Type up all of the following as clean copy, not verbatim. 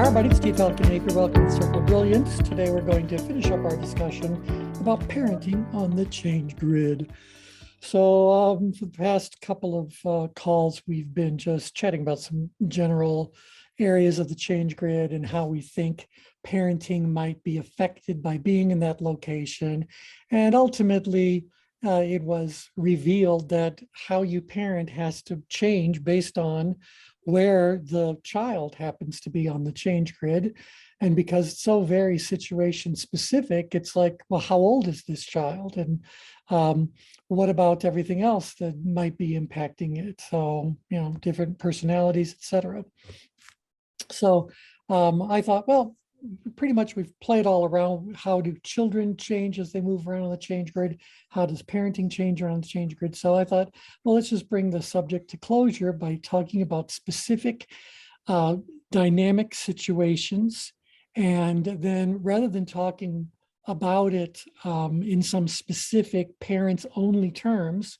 Hi, everybody. It's Steve Falconaker. Welcome to Circle of Brilliance. Today, we're going to finish up our discussion about parenting on the change grid. So, for the past couple of calls, we've been just chatting about some general areas of the change grid and how we think parenting might be affected by being in that location. And ultimately, it was revealed that how you parent has to change based on where the child happens to be on the change grid. And because it's so very situation specific, it's like, well, how old is this child? And what about everything else that might be impacting it? So, different personalities, et cetera. So I thought, well, pretty much we've played all around. How do children change as they move around on the change grid? How does parenting change around the change grid? So I thought, well, let's just bring the subject to closure by talking about specific dynamic situations. And then rather than talking about it in some specific parents only terms,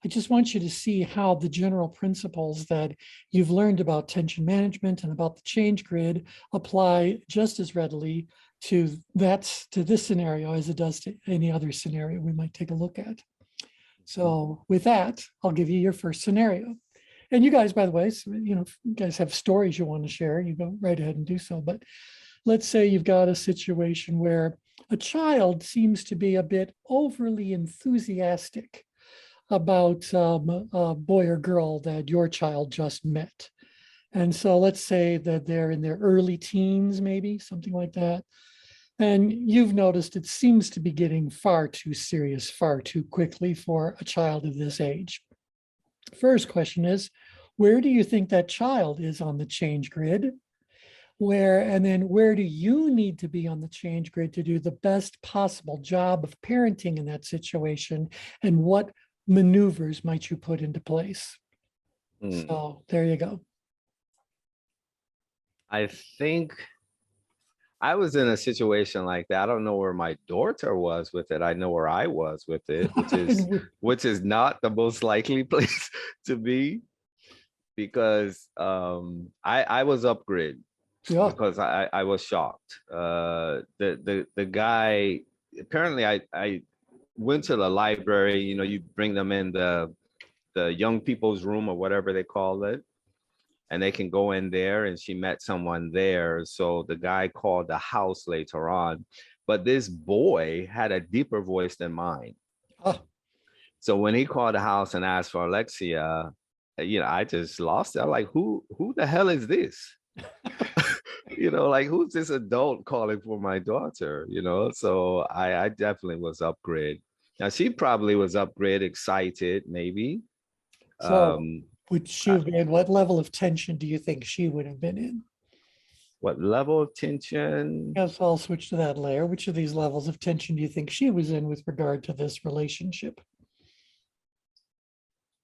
I just want you to see how the general principles that you've learned about tension management and about the change grid apply just as readily to this scenario as it does to any other scenario we might take a look at. So with that, I'll give you your first scenario. And you guys, by the way, if you guys have stories you want to share, you go right ahead and do so. But let's say you've got a situation where a child seems to be a bit overly enthusiastic about a boy or girl that your child just met. And so let's say that they're in their early teens, maybe something like that. And you've noticed it seems to be getting far too serious, far too quickly for a child of this age. First question is, where do you think that child is on the change grid? And then where do you need to be on the change grid to do the best possible job of parenting in that situation? And what maneuvers might you put into place? So there you go. I think I was in a situation like that. I don't know where my daughter was with it. I know where I was with it, which is not the most likely place to be, because I was up grid. Yeah. Because I was shocked. The guy, apparently I went to the library. You bring them in the young people's room or whatever they call it, and they can go in there, and she met someone there. So the guy called the house later on, but this boy had a deeper voice than mine. Oh. So when he called the house and asked for Alexia, I just lost it. I'm like, who the hell is this? Like, who's this adult calling for my daughter? So I definitely was upgrade. Now she probably was upgrade excited, maybe. So would she have been, what level of tension do you think she would have been in? What level of tension? Yes, I'll switch to that layer. Which of these levels of tension do you think she was in with regard to this relationship?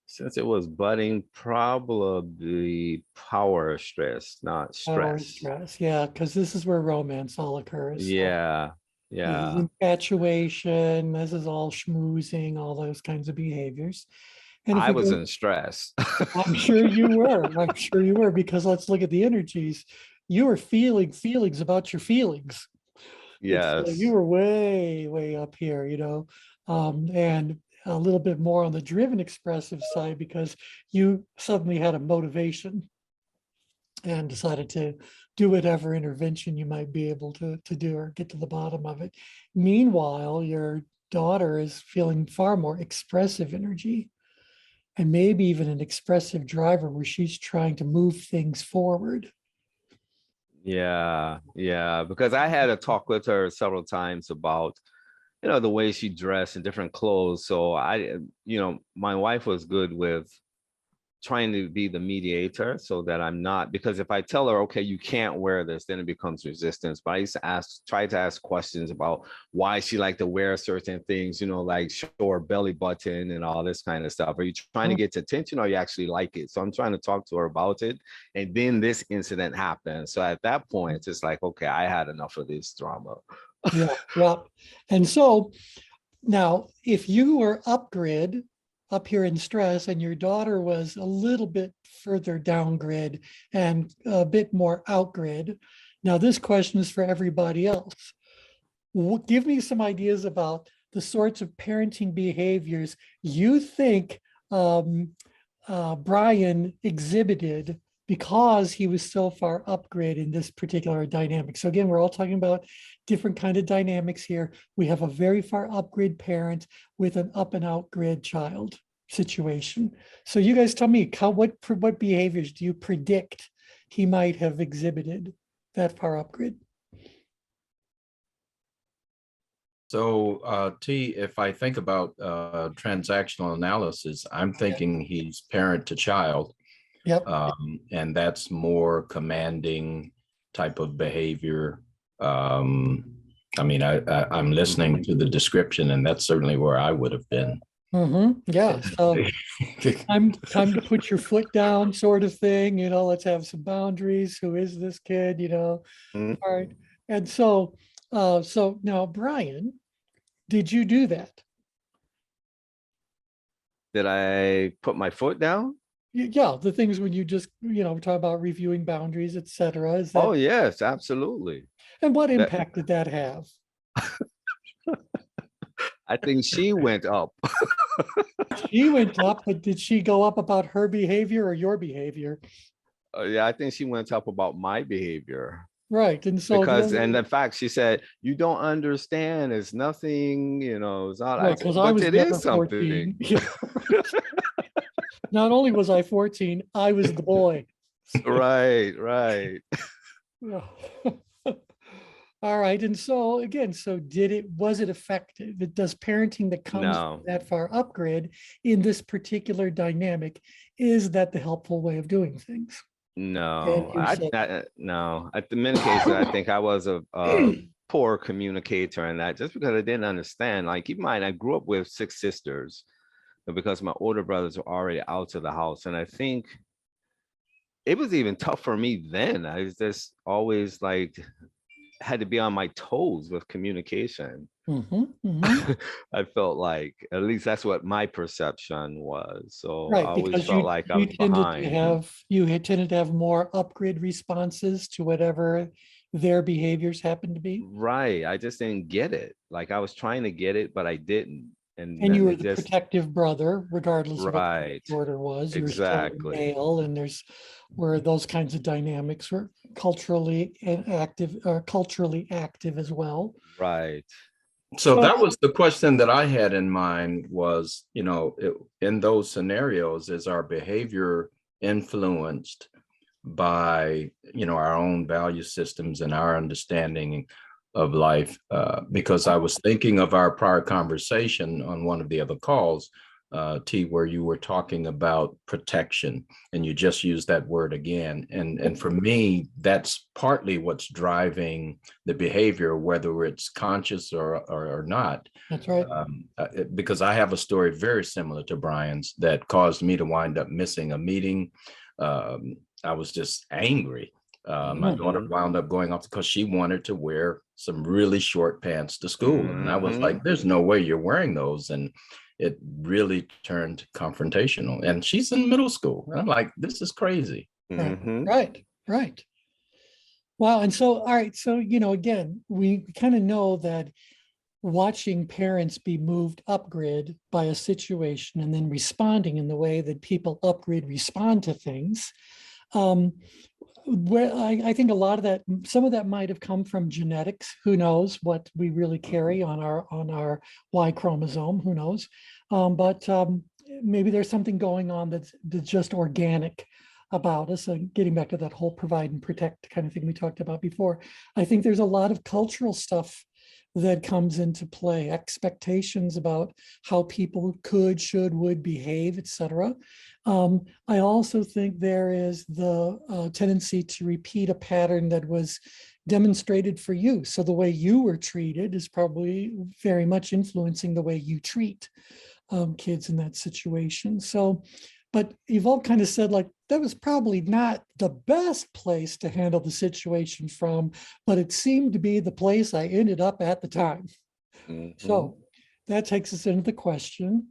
Since it was budding, probably power stress, not stress. Power stress, yeah, because this is where romance all occurs. So yeah. this is infatuation, this is all schmoozing, all those kinds of behaviors. And I was in stress. I'm sure you were. I'm sure you were, because let's look at the energies. You were feeling feelings about your feelings. Yes. You were way, way up here, and a little bit more on the driven expressive side, because you suddenly had a motivation and decided to do whatever intervention you might be able to do or get to the bottom of it. Meanwhile, your daughter is feeling far more expressive energy, and maybe even an expressive driver where she's trying to move things forward. Yeah, because I had a talk with her several times about, the way she dressed in different clothes. So my wife was good with trying to be the mediator, so that I'm not, because if I tell her, okay, you can't wear this, then it becomes resistance. But I used to try to ask questions about why she liked to wear certain things, like show her belly button and all this kind of stuff. Are you trying to get attention, or you actually like it? So I'm trying to talk to her about it. And then this incident happened. So at that point, it's just like, okay, I had enough of this drama. Yeah. And so now, if you were up grid, up here in stress, and your daughter was a little bit further down grid and a bit more out grid, Now, this question is for everybody else. Give me some ideas about the sorts of parenting behaviors you think Brian exhibited because he was so far upgrade in this particular dynamic. So again, we're all talking about different kind of dynamics here. We have a very far upgrade parent with an up and out grid child situation. So you guys tell me, what behaviors do you predict he might have exhibited that far upgrade? So T, if I think about transactional analysis, I'm thinking he's parent to child. Yep. And that's more commanding type of behavior. I mean, I'm listening to the description, and that's certainly where I would have been. Yeah. So time to put your foot down, sort of thing. Let's have some boundaries. Who is this kid? Mhm. All right. And so now, Brian, did you do that? Did I put my foot down? Yeah, the things when you just, talk about reviewing boundaries, et cetera. Is that, Oh, yes, absolutely. and what That impact did that have? I think she went up. She went up, but did she go up about her behavior or your behavior? Yeah, I think she went up about my behavior. Right. And so Because, and the fact she said, you don't understand, it's nothing, it's not, right, because I but was it never is something. 14. Not only was I 14, I was the boy. Right. Yeah. All right. And so again, was it effective? Does parenting that comes No, that far upgrade in this particular dynamic, is that the helpful way of doing things? no, You say, no. At the many cases, I think I was a poor communicator in that, just because I didn't understand. Like, keep in mind, I grew up with 6 sisters, but because my older brothers were already out of the house. And I think it was even tough for me then. I was just always like, had to be on my toes with communication. I felt like, at least that's what my perception was. So I right, always because felt like I was behind. you had tended to have more upgrade responses to whatever their behaviors happened to be. Right. I just didn't get it. Like, I was trying to get it, but I didn't. And And you then were it the just, protective brother, regardless of what right. the order was. You were still Exactly. male, and there's where those kinds of dynamics were culturally active as well. Right. So So, that was the question that I had in mind was, in those scenarios, is our behavior influenced by, our own value systems and our understanding of life? Because I was thinking of our prior conversation on one of the other calls, T, where you were talking about protection, and you just used that word again. And for me, that's partly what's driving the behavior, whether it's conscious or not. that's right. Because I have a story very similar to Brian's that caused me to wind up missing a meeting. I was just angry. My daughter wound up going off because she wanted to wear some really short pants to school. And I was like, there's no way you're wearing those. And it really turned confrontational. And she's in middle school. And I'm like, this is crazy. Right. Wow. And so, all right. So, again, we kind of know that watching parents be moved upgrid by a situation and then responding in the way that people upgrade respond to things. Where I think a lot of that, some of that might have come from genetics. Who knows what we really carry on our Y chromosome? Who knows? But maybe there's something going on that's just organic about us. Getting back to that whole provide and protect kind of thing we talked about before. I think there's a lot of cultural stuff that comes into play, expectations about how people could, should, would behave, etc. I also think there is the tendency to repeat a pattern that was demonstrated for you. So the way you were treated is probably very much influencing the way you treat kids in that situation. So, but you've all kind of said like, that was probably not the best place to handle the situation from, but it seemed to be the place I ended up at the time. So that takes us into the question.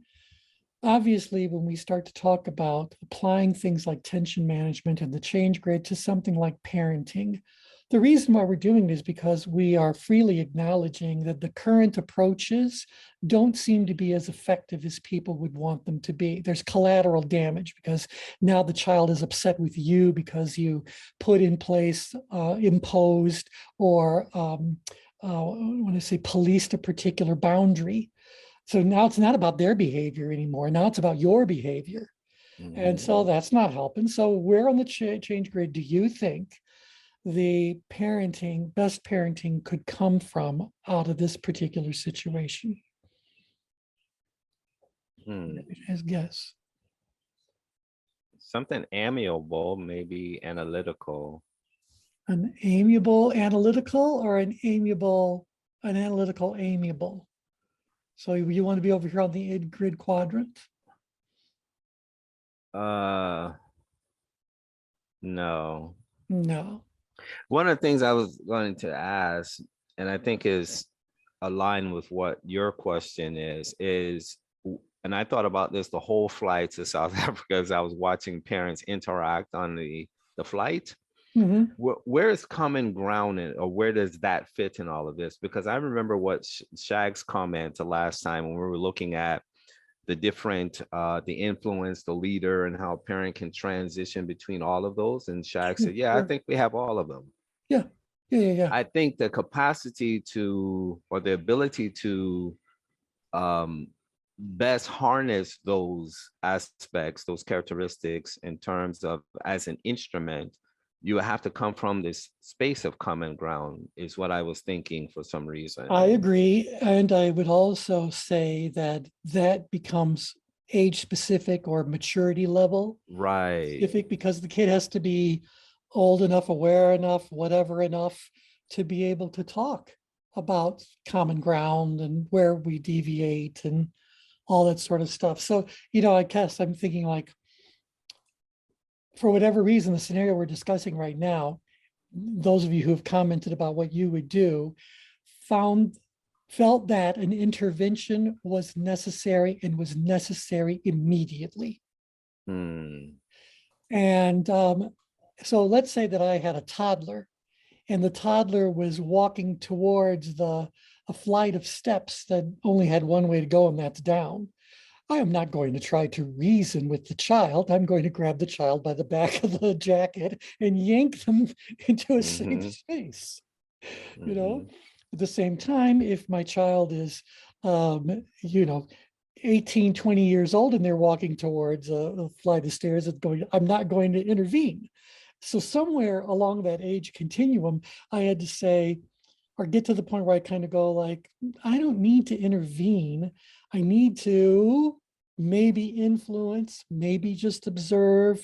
Obviously, when we start to talk about applying things like tension management and the change grid to something like parenting, The reason why we're doing this is because we are freely acknowledging that the current approaches don't seem to be as effective as people would want them to be. There's collateral damage because now the child is upset with you because you put in place, imposed, or when I say policed a particular boundary. So now it's not about their behavior anymore. Now it's about your behavior. And so that's not helping. So where on the change grid do you think the best parenting could come from out of this particular situation? His guess. Something amiable, maybe analytical. An amiable analytical, or an analytical amiable? So you want to be over here on the id grid quadrant? No. No. One of the things I was going to ask, and I think is aligned with what your question is, and I thought about this the whole flight to South Africa as I was watching parents interact on the flight. Where is common ground in, or where does that fit in all of this? Because I remember what Shag's comment the last time when we were looking at the different, the influence, the leader, and how a parent can transition between all of those. And Shag said, yeah, I think we have all of them. Yeah. I think the capacity to, or the ability to best harness those aspects, those characteristics in terms of as an instrument, you have to come from this space of common ground is what I was thinking for some reason. I agree. And I would also say that becomes age specific or maturity level. Right. Specific, because the kid has to be old enough, aware enough, whatever enough to be able to talk about common ground and where we deviate and all that sort of stuff. So, I guess I'm thinking like, for whatever reason, the scenario we're discussing right now, those of you who have commented about what you would do, felt that an intervention was necessary and was necessary immediately. And so let's say that I had a toddler, and the toddler was walking towards a flight of steps that only had one way to go, and that's down. I am not going to try to reason with the child. I'm going to grab the child by the back of the jacket and yank them into a safe space. At the same time, if my child is, 18, 20 years old and they're walking towards a flight of stairs, I'm not going to intervene. So somewhere along that age continuum, I had to say, or get to the point where I kind of go like, I don't need to intervene. I need to maybe influence, maybe just observe,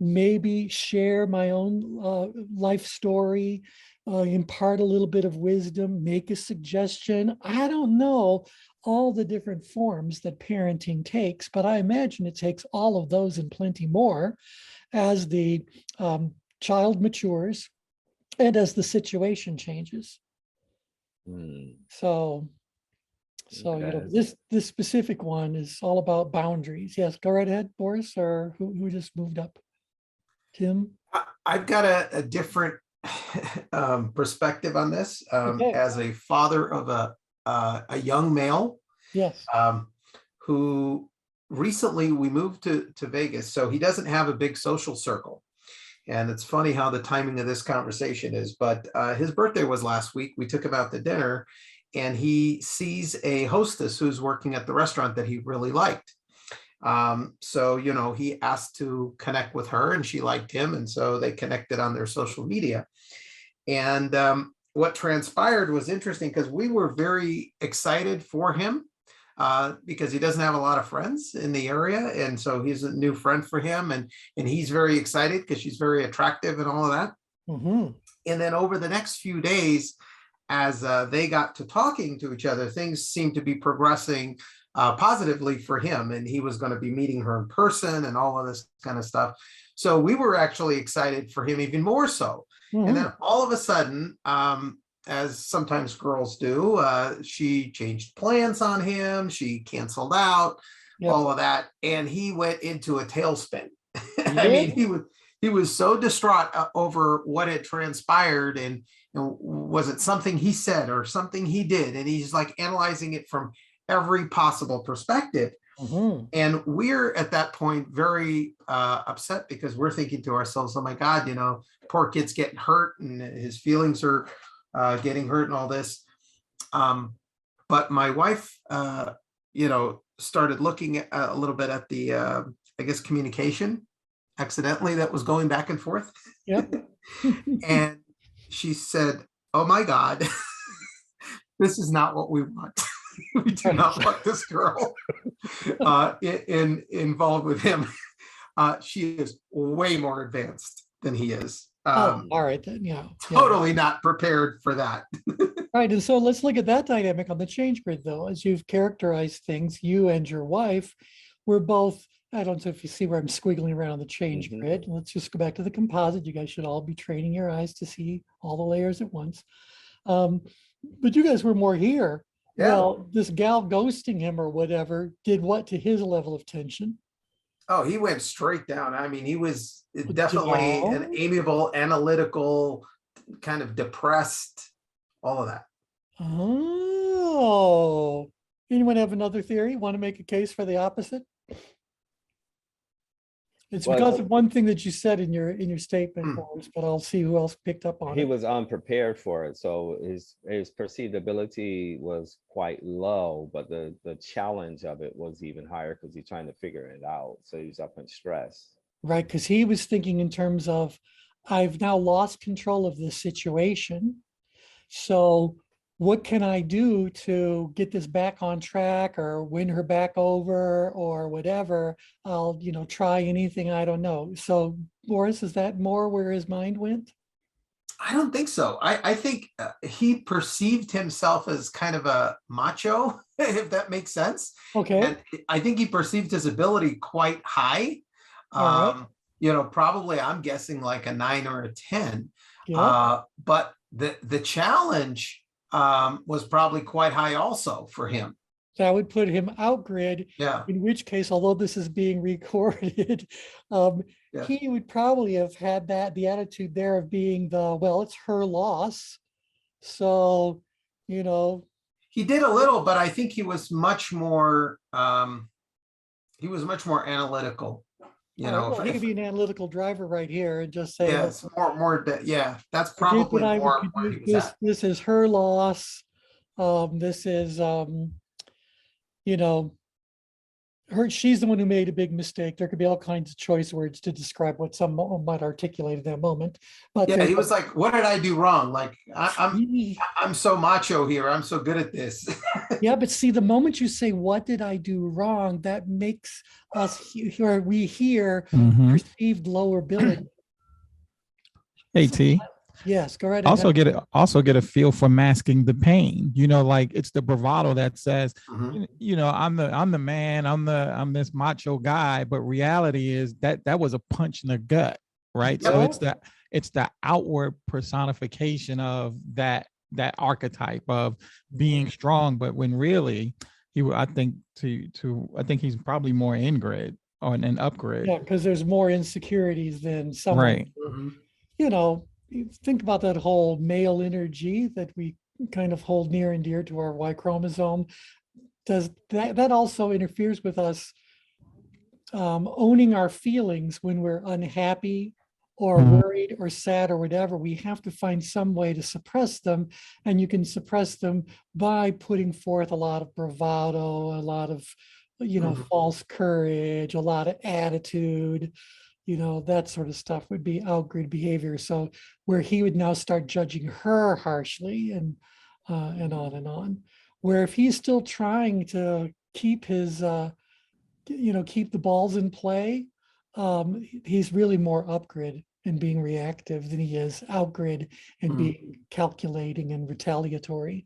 maybe share my own life story, impart a little bit of wisdom, make a suggestion. I don't know all the different forms that parenting takes, but I imagine it takes all of those and plenty more as the child matures and as the situation changes. So this specific one is all about boundaries. Yes, go right ahead, Boris, or who just moved up? Tim? I've got a different perspective on this. Okay. As a father of a young male, Yes, who recently we moved to Vegas, so he doesn't have a big social circle. And it's funny how the timing of this conversation is, but his birthday was last week. We took him out to dinner, and he sees a hostess who's working at the restaurant that he really liked. So, he asked to connect with her, and she liked him. And so they connected on their social media. And what transpired was interesting because we were very excited for him because he doesn't have a lot of friends in the area. And so he's a new friend for him. And he's very excited because she's very attractive and all of that. And then over the next few days, as they got to talking to each other, things seemed to be progressing positively for him. And he was going to be meeting her in person and all of this kind of stuff. So we were actually excited for him even more so. And then all of a sudden, as sometimes girls do, she changed plans on him. She canceled out, all of that. And he went into a tailspin. I mean, he he was so distraught over what had transpired, and was it something he said or something he did, and he's like analyzing it from every possible perspective. Mhm. And we're at that point very upset, because we're thinking to ourselves, oh my God, poor kid's getting hurt and his feelings are getting hurt and all this. But my wife, started looking a little bit at the, I guess, communication accidentally that was going back and forth. Yep. And she said, oh my God, this is not what we want. We do not want this girl involved with him. She is way more advanced than he is. Oh, all right then. Yeah. Totally not prepared for that. Right. And so let's look at that dynamic on the change grid, though. As you've characterized things, you and your wife were both, I don't know if you see where I'm squiggling around on the change grid. Let's just go back to the composite. You guys should all be training your eyes to see all the layers at once. But you guys were more here. Yeah. Well, this gal ghosting him or whatever did what to his level of tension? Oh, he went straight down. I mean, he was definitely an amiable, analytical, kind of depressed, all of that. Oh, anyone have another theory? Want to make a case for the opposite? It's Well, because of one thing that you said in your statement, Boris, but I'll see who else picked up on he it. was unprepared for it, so his perceived ability was quite low, but the challenge of it was even higher because he's trying to figure it out. So he's up in stress. Right, because he was thinking in terms of, I've now lost control of this situation. So what can I do to get this back on track or win her back over or whatever? I'll, try anything, I don't know. So Boris, is that more where his mind went? I don't think so. I think he perceived himself as kind of a macho, if that makes sense. Okay. And I think he perceived his ability quite high. All right. Probably I'm guessing like a 9 or a 10. Yeah. But the challenge was probably quite high also for him. That would put him out grid. Yeah. In which case, although this is being recorded, Yeah. he would probably have had the attitude there of being well, it's her loss. So, He did a little, but I think he was much more analytical. He could be an analytical driver right here and just say, yes, that's probably more where he was at. This is her loss. This is she's the one who made a big mistake. There could be all kinds of choice words to describe what someone might articulate in that moment. But yeah, he was like, what did I do wrong? Like, I'm so macho here. I'm so good at this. Yeah, but see, the moment you say, what did I do wrong? That makes us perceived lower ability. Hey, T. Yes, go right ahead. Also get a feel for masking the pain. Like it's the bravado that says, I'm the man, I'm this macho guy, but reality is that was a punch in the gut, right? Yeah. So it's the outward personification of that archetype of being strong, but when really I think he's probably more in grid or an upgrade. Yeah, because there's more insecurities than someone. Right. You think about that whole male energy that we kind of hold near and dear to our Y chromosome. Does that also interferes with us owning our feelings when we're unhappy or worried or sad or whatever? We have to find some way to suppress them, and you can suppress them by putting forth a lot of bravado, a lot of false courage, a lot of attitude. That sort of stuff would be outgrid behavior. So where he would now start judging her harshly and on and on. Where if he's still trying to keep his, keep the balls in play, he's really more upgrid and being reactive than he is outgrid and being calculating and retaliatory.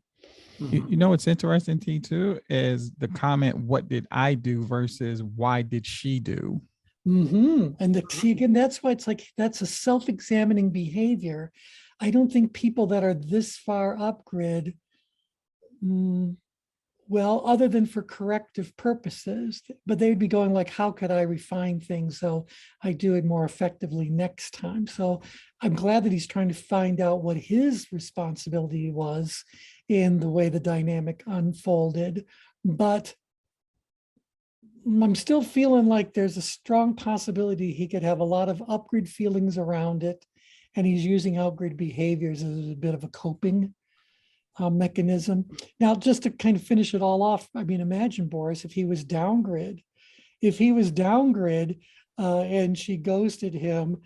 What's interesting, T, too, is the comment, what did I do versus why did she do? And see, again, that's why it's like, that's a self-examining behavior. I don't think people that are this far up grid Well, other than for corrective purposes, but they'd be going like, how could I refine things so I do it more effectively next time? So I'm glad that he's trying to find out what his responsibility was in the way the dynamic unfolded. But I'm still feeling like there's a strong possibility he could have a lot of upgrade feelings around it. And he's using outgrade behaviors as a bit of a coping mechanism. Now, just to kind of finish it all off, I mean, imagine, Boris, if he was downgrid, and she ghosted him,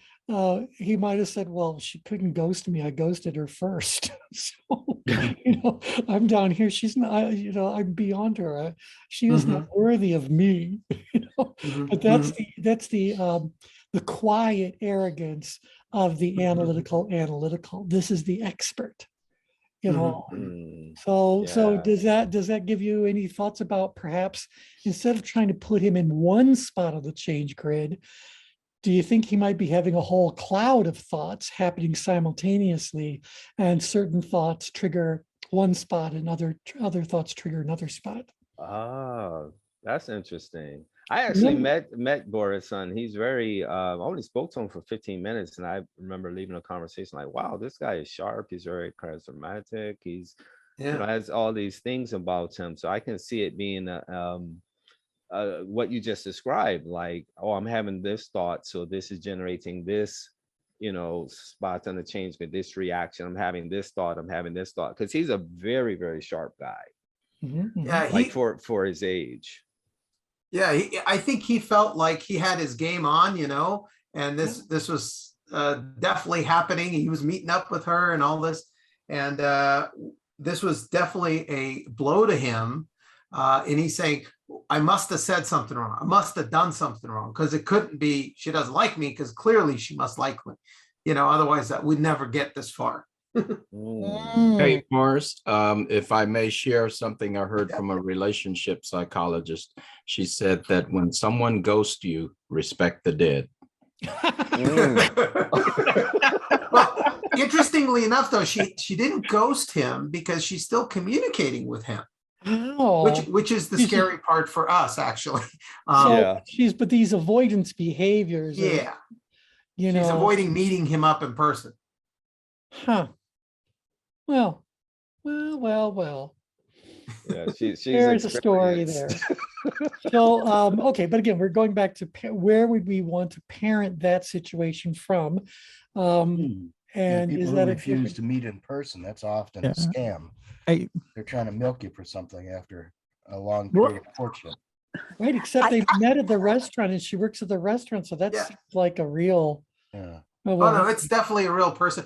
he might have said, well, she couldn't ghost me. I ghosted her first. So, I'm down here. She's not, I'm beyond her. She is not worthy of me. But that's the quiet arrogance of the analytical. This is the expert. So does that give you any thoughts about, perhaps instead of trying to put him in one spot of the change grid, do you think he might be having a whole cloud of thoughts happening simultaneously, and certain thoughts trigger one spot and other thoughts trigger another spot? Oh, that's interesting. I actually met Boris' son. He's very, I only spoke to him for 15 minutes. And I remember leaving a conversation like, wow, this guy is sharp. He's very charismatic. He's, has all these things about him. So I can see it being what you just described, like, oh, I'm having this thought. So this is generating this, spot on the change with this reaction. I'm having this thought. Because he's a very, very sharp guy. Yeah, like for his age. Yeah, I think he felt like he had his game on, and this was definitely happening. He was meeting up with her and all this, and this was definitely a blow to him. And he's saying, I must have said something wrong. I must have done something wrong, because it couldn't be she doesn't like me, because clearly she must like me. Otherwise that would never get this far. Hey, Morris, if I may share something I heard from a relationship psychologist. She said that when someone ghosts you, respect the dead. Well, interestingly enough, though, she didn't ghost him, because she's still communicating with him. Oh, Which is the scary part for us, actually. But these avoidance behaviors. Yeah. She's avoiding meeting him up in person. Huh. Well. Yeah, she's there's a story there. So, okay, but again, we're going back to where would we want to parent that situation from? And people is who that refuse to meet in person, that's often a scam. They're trying to milk you for something after a long period of courtship. Right, except they met at the restaurant, and she works at the restaurant, so that's like a real. Yeah. Oh no, it's definitely a real person.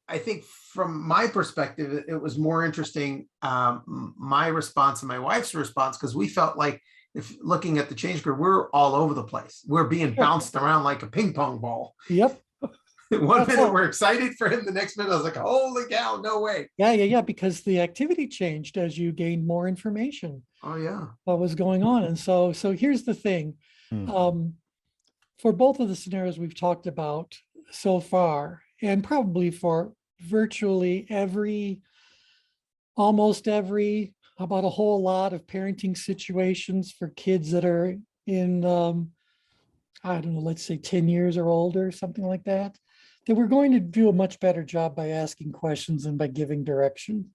I think from my perspective, it was more interesting, my response and my wife's response, because we felt like, if looking at the change group, we're all over the place. We're being bounced around like a ping pong ball. Yep. One minute we're excited for him, the next minute I was like, holy cow, no way. Yeah, because the activity changed as you gained more information. Oh yeah. What was going on. And so here's the thing. For both of the scenarios we've talked about so far, and probably for virtually almost every, about a whole lot of parenting situations for kids that are in, I don't know, let's say 10 years or older, something like that, that we're going to do a much better job by asking questions and by giving direction.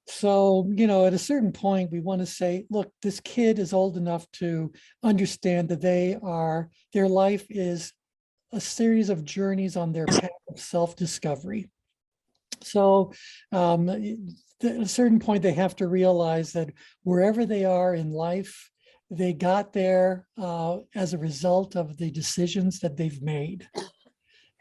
So, at a certain point, we want to say, look, this kid is old enough to understand that their life is a series of journeys on their path of self-discovery. So at a certain point, they have to realize that wherever they are in life, they got there as a result of the decisions that they've made.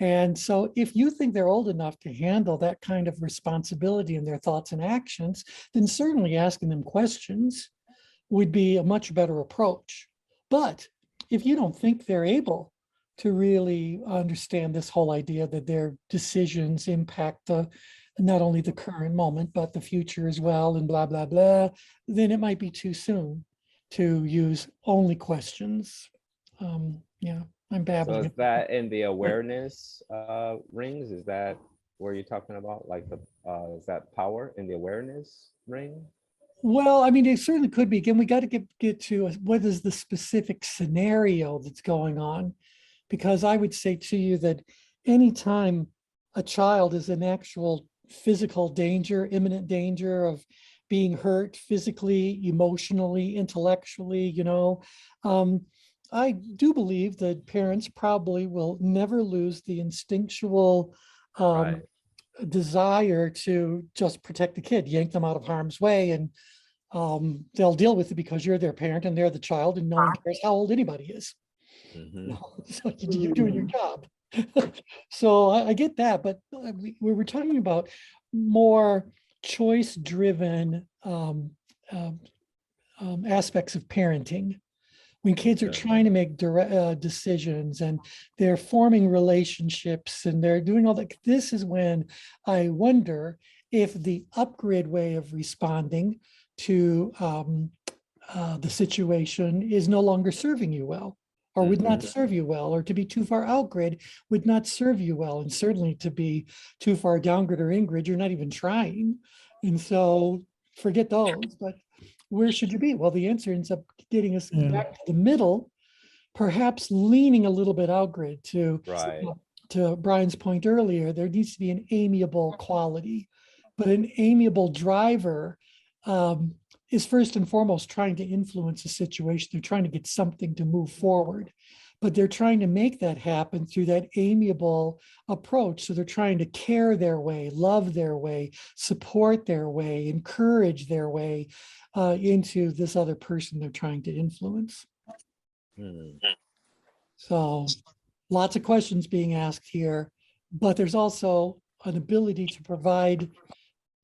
And so if you think they're old enough to handle that kind of responsibility in their thoughts and actions, then certainly asking them questions would be a much better approach. But if you don't think they're able to really understand this whole idea that their decisions impact not only the current moment, but the future as well, and blah, blah, blah, then it might be too soon to use only questions. I'm babbling. So is that in the awareness rings? Is that where you're talking about, like is that power in the awareness ring? Well, I mean, it certainly could be. Again, we got to get to what is the specific scenario that's going on, because I would say to you that anytime a child is in actual physical danger, imminent danger of being hurt physically, emotionally, intellectually, I do believe that parents probably will never lose the instinctual Right. desire to just protect the kid, yank them out of harm's way, and they'll deal with it because you're their parent and they're the child, and no one cares how old anybody is. Mhm. So you're doing your job. So I get that, but we were talking about more choice-driven aspects of parenting. When kids are Okay. trying to make decisions and they're forming relationships and they're doing all that, this is when I wonder if the upgrade way of responding to the situation is no longer serving you well, or would not serve you well, or to be too far outgrid would not serve you well. And certainly to be too far downgrid or ingrid, you're not even trying. And so forget those, but where should you be? Well, the answer ends up getting us back to the middle, perhaps leaning a little bit outgrid Right. to Brian's point earlier. There needs to be an amiable quality, but an amiable driver is first and foremost trying to influence a situation. They're trying to get something to move forward, but they're trying to make that happen through that amiable approach. So they're trying to care their way, love their way, support their way, encourage their way into this other person they're trying to influence. Hmm. So lots of questions being asked here, but there's also an ability to provide,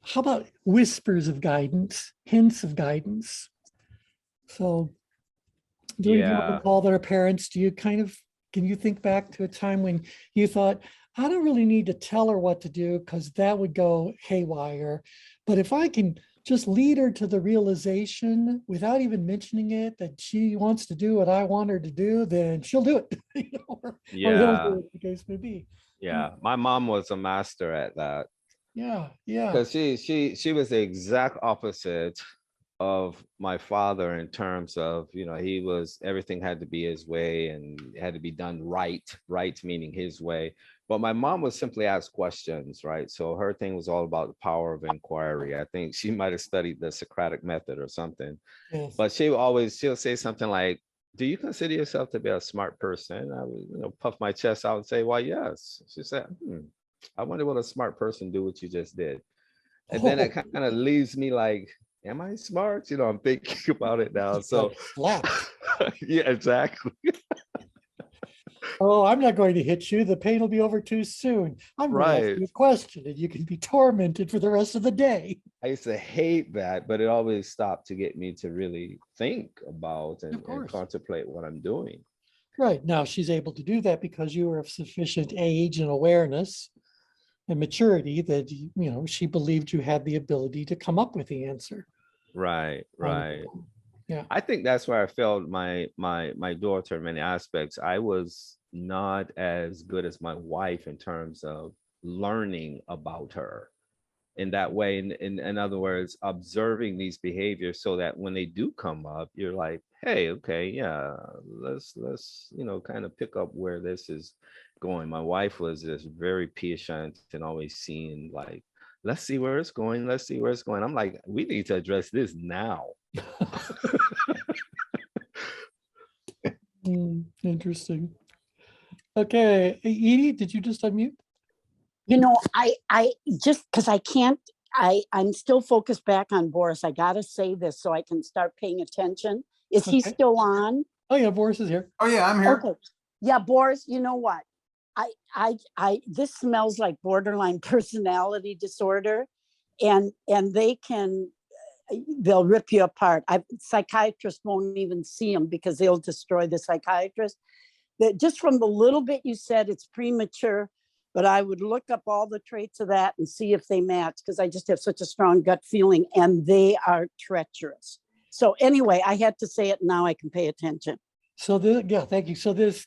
how about whispers of guidance, hints of guidance? So do any of you Yeah. recall that are parents, can you think back to a time when you thought, I don't really need to tell her what to do because that would go haywire, but if I can just lead her to the realization without even mentioning it, that she wants to do what I want her to do, then she'll do it. Or he'll Yeah. do it, the case may be. Yeah. My mom was a master at that. Yeah, yeah. Because she was the exact opposite of my father in terms of, he was, everything had to be his way and it had to be done right meaning his way. But my mom would simply ask questions, right? So her thing was all about the power of inquiry. I think she might have studied the Socratic method or something. Yes. But she'll say something like, do you consider yourself to be a smart person? I would, puff my chest out and say, well, yes. She said, I wonder what a smart person do what you just did. And then it kind of leaves me like, am I smart? I'm thinking about it now. So slap. yeah, exactly. Oh, I'm not going to hit you. The pain will be over too soon. I'm going to ask Right. you a question and you can be tormented for the rest of the day. I used to hate that, but it always stopped to get me to really think about and contemplate what I'm doing. Right. Now she's able to do that because you are of sufficient age and awareness and maturity that, she believed you had the ability to come up with the answer. Right. Yeah. I think that's where I failed my daughter in many aspects. I was not as good as my wife in terms of learning about her in that way. In other words, observing these behaviors so that when they do come up, you're like, hey, okay, yeah, let's kind of pick up where this is going. My wife was just very patient and always seeing like, let's see where it's going. Let's see where it's going. I'm like, we need to address this now. Interesting. Okay, Edie, did you just unmute? I just because I can't, I'm still focused back on Boris. I gotta say this so I can start paying attention. Is he still on? Oh yeah, Boris is here. Oh yeah, I'm here. Okay. Yeah, Boris, you know what? This smells like borderline personality disorder, and they'll rip you apart. Psychiatrists won't even see them because they'll destroy the psychiatrist. That just from the little bit you said, it's premature, but I would look up all the traits of that and see if they match, because I just have such a strong gut feeling, and they are treacherous. So anyway, I had to say it, now I can pay attention. So yeah, thank you. So this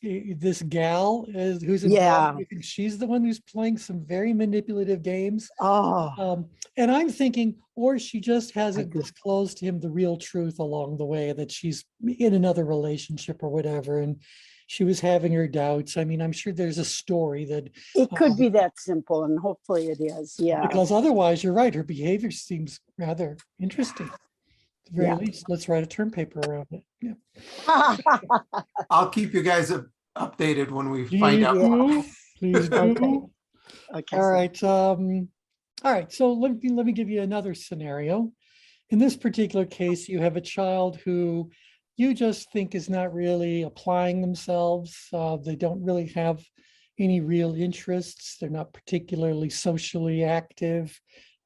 gal is who's Yeah. involved. You think she's the one who's playing some very manipulative games? Oh, And I'm thinking, or she just hasn't agree. disclosed to him the real truth along the way, that she's in another relationship or whatever, and she was having her doubts. I mean, I'm sure there's a story that, It could be that simple, and hopefully it is. Yeah. because otherwise, you're right, her behavior seems rather interesting. At the very Yeah. least, let's write a term paper around it. Yeah. I'll keep you guys updated when we Please find out. do. Please do. Okay. Okay. All right. All right. So let me give you another scenario. In this particular case, you have a child who you just think is not really applying themselves. They don't really have any real interests. They're not particularly socially active.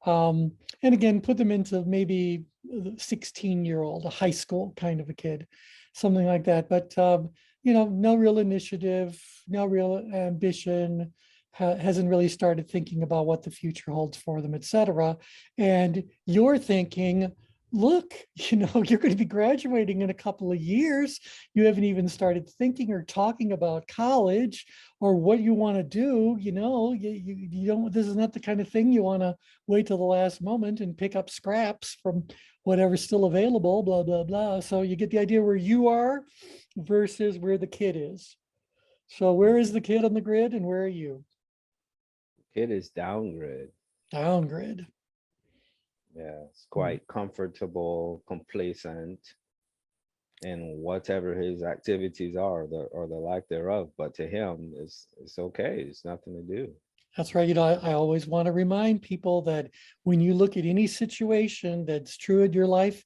And again, put them into maybe 16-year-old, a high school kind of a kid, something like that. But no real initiative, no real ambition, hasn't really started thinking about what the future holds for them, et cetera. And you're thinking, look, you're going to be graduating in a couple of years. You haven't even started thinking or talking about college or what you want to do. You don't, this is not the kind of thing you want to wait till the last moment and pick up scraps from whatever's still available, blah, blah, blah. So you get the idea where you are versus where the kid is. So where is the kid on the grid and where are you? Kid is down grid. Down grid. Yeah, it's quite comfortable, complacent in whatever his activities are, or the lack thereof. But to him, it's okay. It's nothing to do. That's right. I always want to remind people that when you look at any situation that's true in your life,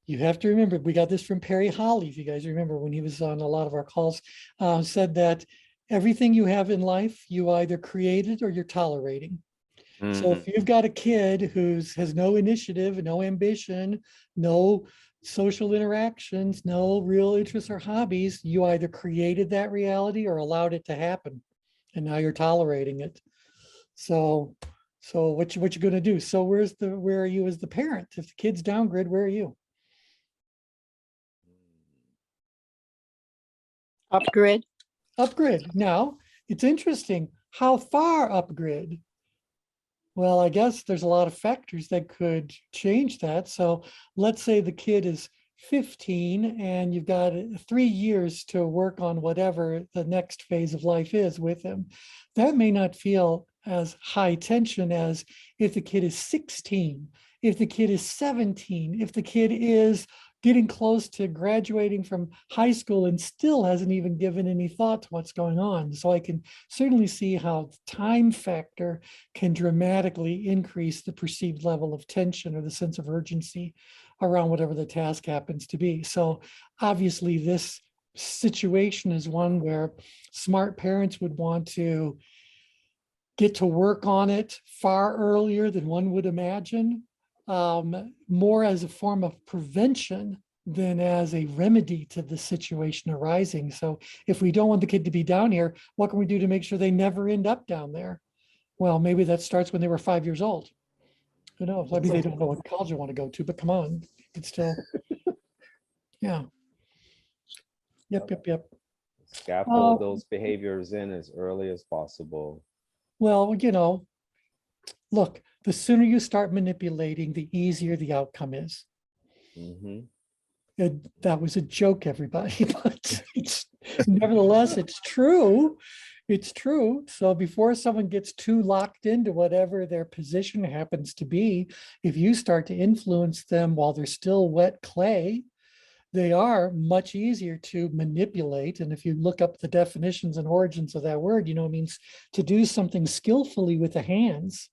you have to remember, we got this from Perry Holly, if you guys remember when he was on a lot of our calls, said that everything you have in life, you either created or you're tolerating. So if you've got a kid who has no initiative, no ambition, no social interactions, no real interests or hobbies, you either created that reality or allowed it to happen. And now you're tolerating it. So what you going to do? So where are you as the parent? If the kid's down grid, where are you? Up grid. Up grid. Now, it's interesting. How far up grid? Well, I guess there's a lot of factors that could change that. So let's say the kid is 15 and you've got 3 years to work on whatever the next phase of life is with him. That may not feel as high tension as if the kid is 16, if the kid is 17, if the kid is getting close to graduating from high school and still hasn't even given any thought to what's going on. So I can certainly see how the time factor can dramatically increase the perceived level of tension or the sense of urgency around whatever the task happens to be. So obviously this situation is one where smart parents would want to get to work on it far earlier than one would imagine. More as a form of prevention than as a remedy to the situation arising. So if we don't want the kid to be down here, what can we do to make sure they never end up down there? Well, maybe that starts when they were 5 years old. Who knows? Maybe they don't know what college they want to go to, but come on, it's still, yeah. Yep. Scaffold those behaviors in as early as possible. Well, look, the sooner you start manipulating, the easier the outcome is. That was a joke, everybody, but nevertheless, it's true. It's true. So before someone gets too locked into whatever their position happens to be, if you start to influence them while they're still wet clay, they are much easier to manipulate. And if you look up the definitions and origins of that word, it means to do something skillfully with the hands.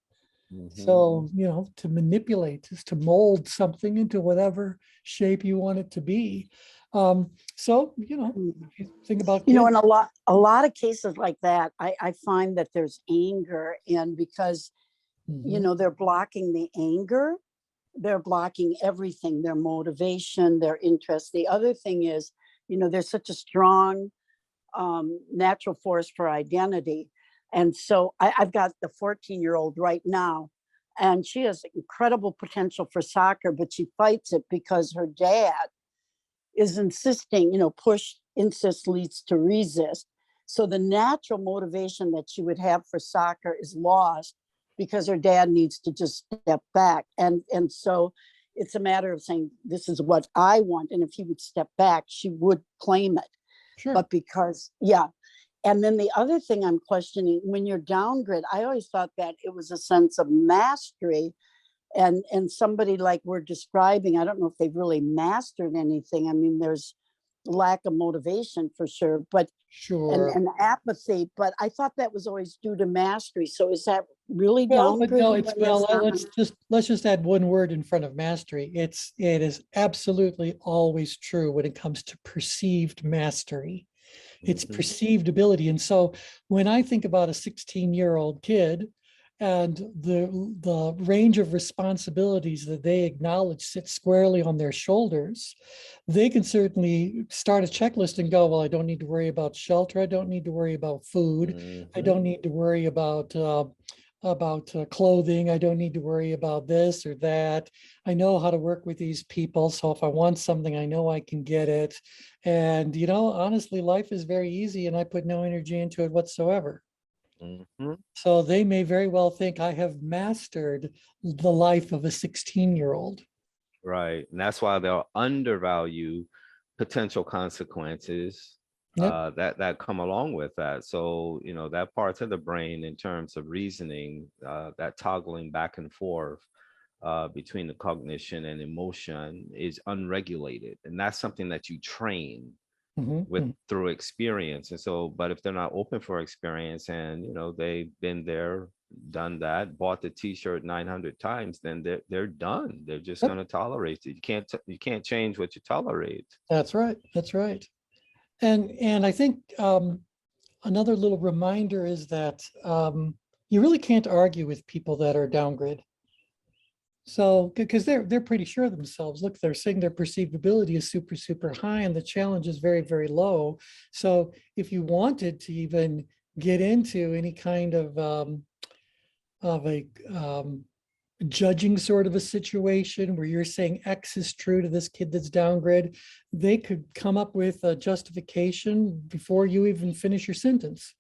So, to manipulate is to mold something into whatever shape you want it to be. So, if you think about kids, in a lot of cases like that, I find that there's anger, and because, they're blocking the anger, they're blocking everything, their motivation, their interest. The other thing is, there's such a strong natural force for identity. And so I've got the 14-year-old right now, and she has incredible potential for soccer, but she fights it because her dad is insisting, push insist leads to resist. So the natural motivation that she would have for soccer is lost because her dad needs to just step back. And so it's a matter of saying, this is what I want. And if he would step back, she would claim it. Sure. But because, yeah. And then the other thing I'm questioning, when you're down grid, I always thought that it was a sense of mastery. And somebody like we're describing, I don't know if they've really mastered anything. I mean, there's lack of motivation for sure, but Sure. and apathy, but I thought that was always due to mastery. So is that really Well, but no, downgrading? it's, well, let's just add one word in front of mastery. It is absolutely always true when it comes to perceived mastery. It's perceived ability. And so when I think about a 16-year-old kid and the range of responsibilities that they acknowledge sit squarely on their shoulders, they can certainly start a checklist and go, well, I don't need to worry about shelter. I don't need to worry about food. I don't need to worry about clothing. I don't need to worry about this or that. I know how to work with these people. So if I want something, I know I can get it. And, you know, honestly, life is very easy and I put no energy into it whatsoever. So they may very well think I have mastered the life of a 16-year-old. Right. And that's why they'll undervalue potential consequences that come along with that. So, you know, that part of the brain in terms of reasoning, that toggling back and forth between the cognition and emotion is unregulated. And that's something that you train with through experience. And so, but if they're not open for experience and, you know, they've been there, done that, bought the t-shirt 900 times, then they're done. They're just going to tolerate it. You can't change what you tolerate. That's right. That's right. And I think another little reminder is that you really can't argue with people that are downgrid. So, because they're pretty sure of themselves. Look, they're saying their perceived ability is super, super high and the challenge is very, very low. So if you wanted to even get into any kind of a judging sort of a situation where you're saying X is true to this kid that's downgrid, they could come up with a justification before you even finish your sentence.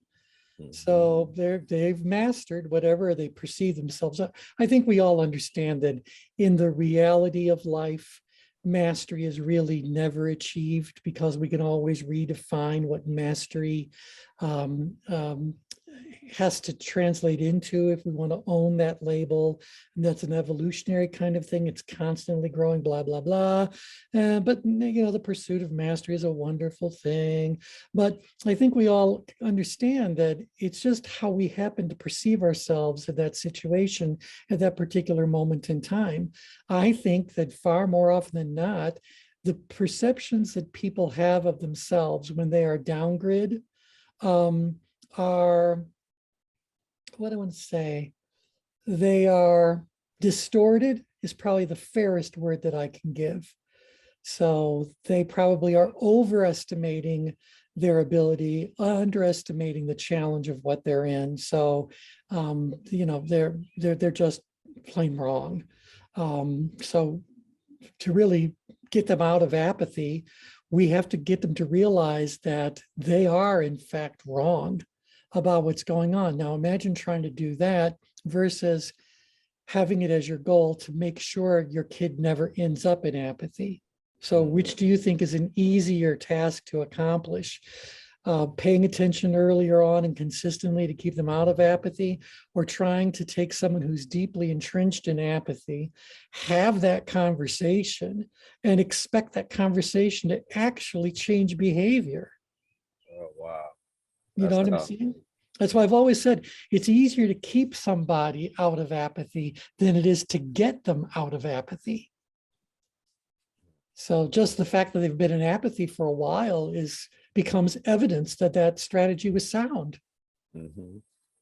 So they've mastered whatever they perceive themselves. I think we all understand that in the reality of life, mastery is really never achieved because we can always redefine what mastery has to translate into if we want to own that label. And that's an evolutionary kind of thing. It's constantly growing, blah, blah, blah. But, you know, the pursuit of mastery is a wonderful thing. But I think we all understand that it's just how we happen to perceive ourselves in that situation at that particular moment in time. I think that far more often than not, the perceptions that people have of themselves when they are downgrid are, what do I want to say? They are distorted is probably the fairest word that I can give. So they probably are overestimating their ability, underestimating the challenge of what they're in. So, you know, they're just plain wrong. So to really get them out of apathy, we have to get them to realize that they are in fact wrong about what's going on. Now imagine trying to do that versus having it as your goal to make sure your kid never ends up in apathy. So which do you think is an easier task to accomplish? Paying attention earlier on and consistently to keep them out of apathy, or trying to take someone who's deeply entrenched in apathy, have that conversation and expect that conversation to actually change behavior? Oh, wow. You know what I'm saying? That's why I've always said it's easier to keep somebody out of apathy than it is to get them out of apathy. So just the fact that they've been in apathy for a while becomes evidence that that strategy was sound.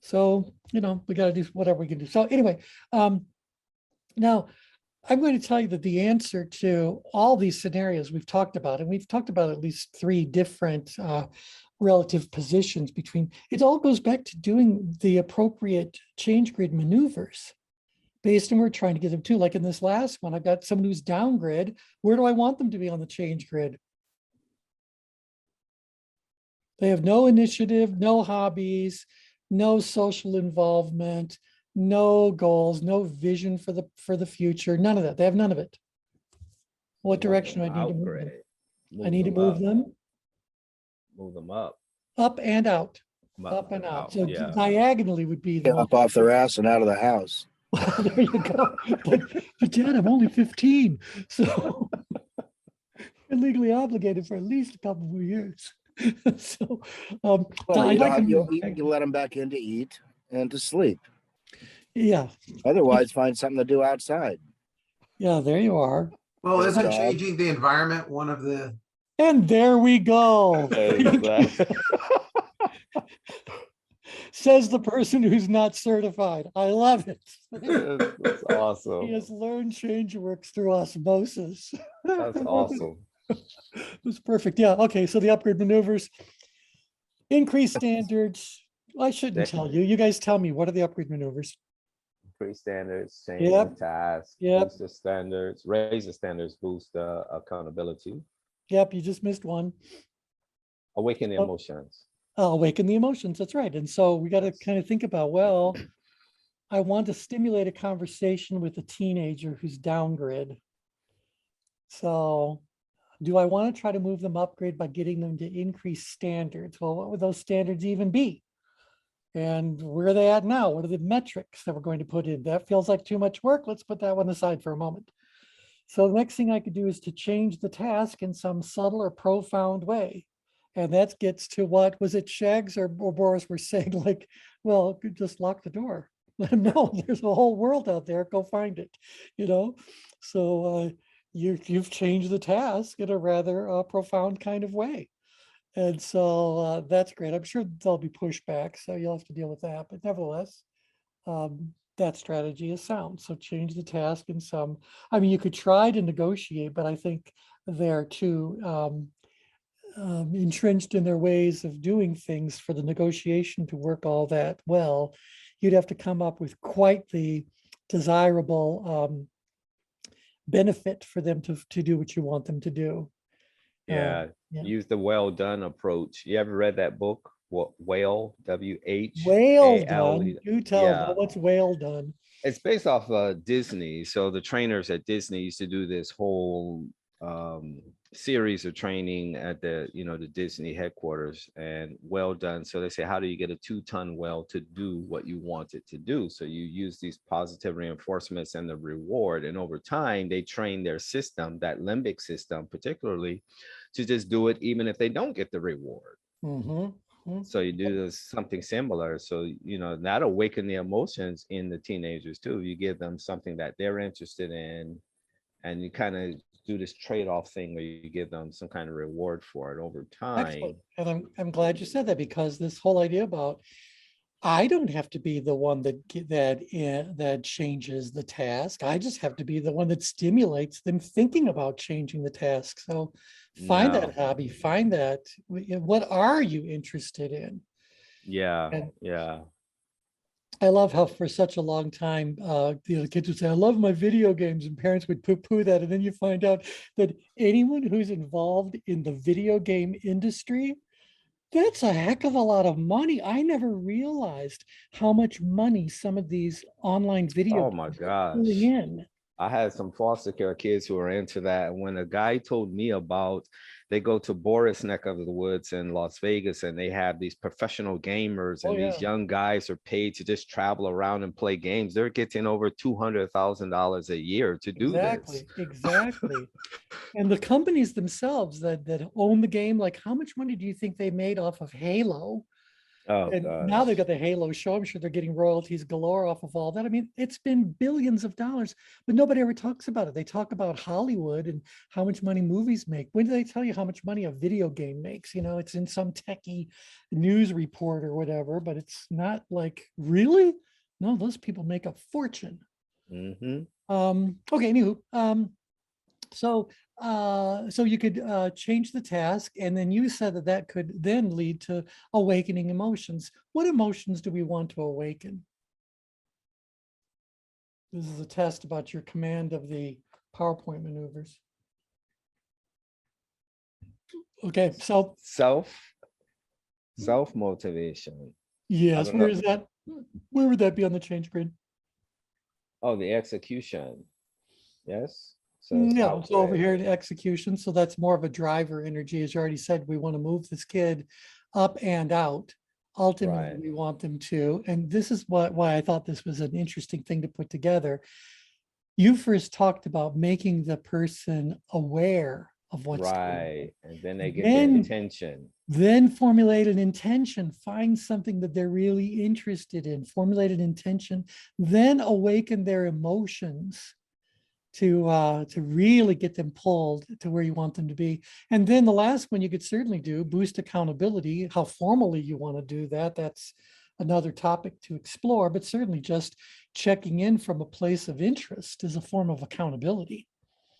So, you know, we got to do whatever we can do. So anyway, now I'm going to tell you that the answer to all these scenarios we've talked about, and we've talked about at least 3 different relative positions between, it all goes back to doing the appropriate change grid maneuvers based on where we're trying to get them to. Like in this last one, I've got someone who's down grid. Where do I want them to be on the change grid? They have no initiative, no hobbies, no social involvement, no goals, no vision for the future, none of that. They have none of it. What We want direction do them I need to move them? outgrade. I need to move up. them Move them up. up and out, Up up and out. out, So yeah. diagonally would be the Get up off their ass and out of the house. Well, there you go. But Dad, I'm only 15, so I'm legally obligated for at least a couple more years. So, Well, I'd like to you move- let them back in to eat and to sleep. yeah, Otherwise, find something to do outside. yeah, there you are. Well, Good isn't job. changing the environment one of the, And there we go. Says the person who's not certified. I love it. That's awesome. He has learned change works through osmosis. That's awesome. That's perfect. Yeah. Okay. So the upgrade maneuvers, increase standards. I shouldn't tell you. You guys tell me, what are the upgrade maneuvers? Increase standards, change Yep. the task, Yep. boost the standards, raise the standards, boost the accountability, Yep. You just missed one. awaken the Oh. emotions. Awaken the emotions. That's right. And so we got to kind of think about, well, I want to stimulate a conversation with a teenager who's down grid. So do I want to try to move them upgrade by getting them to increase standards? Well, what would those standards even be? And where are they at now? What are the metrics that we're going to put in? That feels like too much work. Let's put that one aside for a moment. So the next thing I could do is to change the task in some subtle or profound way. And that gets to what was it Shags or Boris were saying, like, well, just lock the door. Let them know there's a whole world out there. Go find it, you know? So you've changed the task in a rather profound kind of way. And so that's great. I'm sure there'll be pushback, so you'll have to deal with that. But nevertheless, that strategy is sound. So change the task in some, I mean, you could try to negotiate, but I think they're too entrenched in their ways of doing things for the negotiation to work all that well. You'd have to come up with quite the desirable benefit for them to do what you want them to do. Yeah. Yeah. Use the well done approach. You ever read that book? What Whale, W-H? Whale A-L-E? done. You tell Yeah. them what's whale done. It's based off Disney. So the trainers at Disney used to do this whole series of training at the Disney headquarters, and well done. So they say, how do you get a 2-ton whale to do what you want it to do? So you use these positive reinforcements and the reward, and over time they train their system, that limbic system particularly, to just do it even if they don't get the reward. So you do this, something similar. So, that awaken the emotions in the teenagers too. You give them something that they're interested in, and you kind of do this trade-off thing where you give them some kind of reward for it over time. Excellent. And I'm glad you said that, because this whole idea about, I don't have to be the one that changes the task. I just have to be the one that stimulates them thinking about changing the task. So find that hobby, find that, what are you interested in? Yeah. And yeah. I love how for such a long time, the kids would say, I love my video games, and parents would poo-poo that. And then you find out that anyone who's involved in the video game industry, that's a heck of a lot of money. I never realized how much money some of these online video Oh my games are gosh. pulling in. I had some foster care kids who are into that. And when a guy told me about, they go to Boris neck of the woods in Las Vegas, and they have these professional gamers, and these young guys are paid to just travel around and play games. They're getting over $200,000 a year to do this. Exactly. And the companies themselves that own the game, like, how much money do you think they made off of Halo? Oh, And gosh. now they've got the Halo show. I'm sure they're getting royalties galore off of all that. I mean, it's been billions of dollars, but nobody ever talks about it. They talk about Hollywood and how much money movies make. When do they tell you how much money a video game makes? It's in some techie news report or whatever, but it's not like, really? No, those people make a fortune. Mm-hmm. Okay, anywho, so you could change the task, and then you said that could then lead to awakening emotions. What emotions do we want to awaken? This is a test about your command of the PowerPoint maneuvers. Okay, so Self, Self-motivation. Yes, don't where know. is that? Where would that be on the change grid? Oh, the execution. Yes. So it's No, so over output. here in execution, so that's more of a driver energy. As you already said, we want to move this kid up and out. Ultimately, Right. we want them to, and this is why I thought this was an interesting thing to put together. You first talked about making the person aware of what's going on. Right. And then they get the intention. Then formulate an intention, find something that they're really interested in, formulate an intention, then awaken their emotions to really get them pulled to where you want them to be. And then the last one you could certainly do, boost accountability. How formally you want to do that, that's another topic to explore, but certainly just checking in from a place of interest is a form of accountability.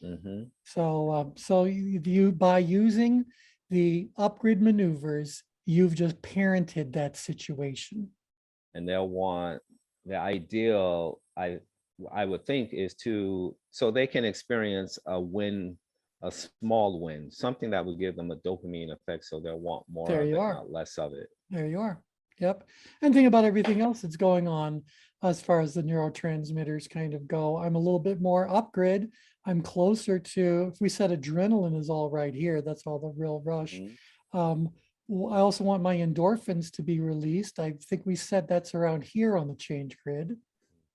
Mm-hmm. So you by using the upgrade maneuvers, you've just parented that situation. And they'll want the ideal, I would think, is so they can experience a win, a small win, something that would give them a dopamine effect, so they'll want more There of you it, are. not less of it. There you are. Yep. And think about everything else that's going on as far as the neurotransmitters kind of go. I'm a little bit more upgrade. I'm closer to, if we said adrenaline is all right here, that's all the real rush. Mhm. I also want my endorphins to be released. I think we said that's around here on the change grid.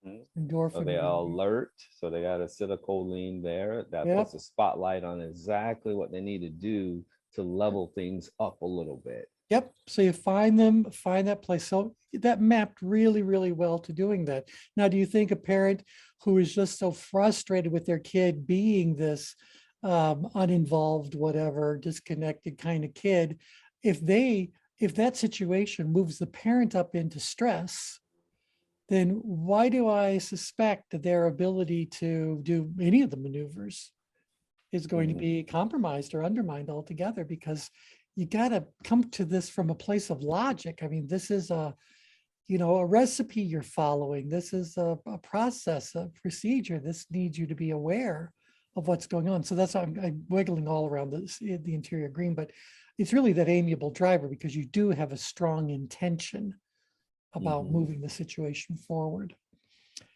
Mhm. So Endorphin. they are release. alert, so they got acetylcholine there that Yep. puts a spotlight on exactly what they need to do to level things up a little bit. Yep. So you find that place. So that mapped really, really well to doing that. Now, do you think a parent who is just so frustrated with their kid being this uninvolved, whatever, disconnected kind of kid, if that situation moves the parent up into stress, then why do I suspect that their ability to do any of the maneuvers is going to be compromised or undermined altogether? Because you got to come to this from a place of logic. I mean, this is a recipe you're following. This is a process, a procedure. This needs you to be aware of what's going on. So that's why I'm wiggling all around the interior green, but it's really that amiable driver, because you do have a strong intention about moving the situation forward.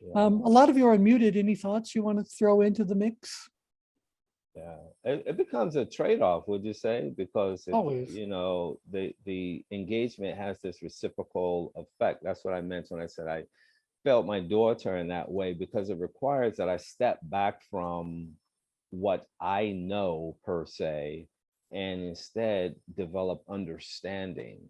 Yeah. A lot of you are unmuted. Any thoughts you want to throw into the mix? Yeah, it becomes a trade-off, would you say? Because Always. the engagement has this reciprocal effect. That's what I meant when I said I felt my daughter in that way, because it requires that I step back from what I know per se, and instead develop understanding.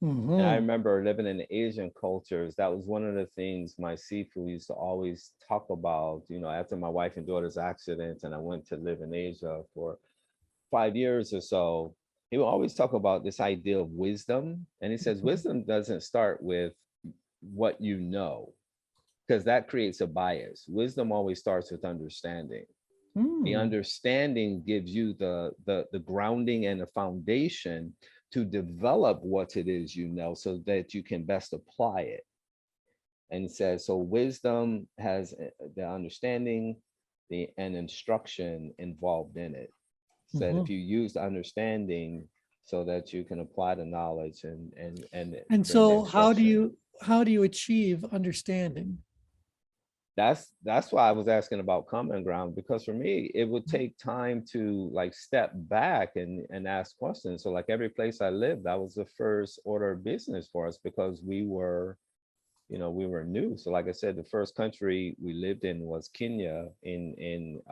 And I remember living in the Asian cultures, that was one of the things my seafood used to always talk about, after my wife and daughter's accident, and I went to live in Asia for 5 years or so. He would always talk about this idea of wisdom. And he says, wisdom doesn't start with what you know, because that creates a bias. Wisdom always starts with understanding. The understanding gives you the grounding and the foundation to develop what it is so that you can best apply it. And it says, so wisdom has the understanding, and instruction involved in it. Said if you use the understanding so that you can apply the knowledge and so how do you achieve understanding? That's why I was asking about common ground, because for me it would take time to like step back and ask questions. So like every place I lived, that was the first order of business for us, because we were new. So like I said, the first country we lived in was Kenya. In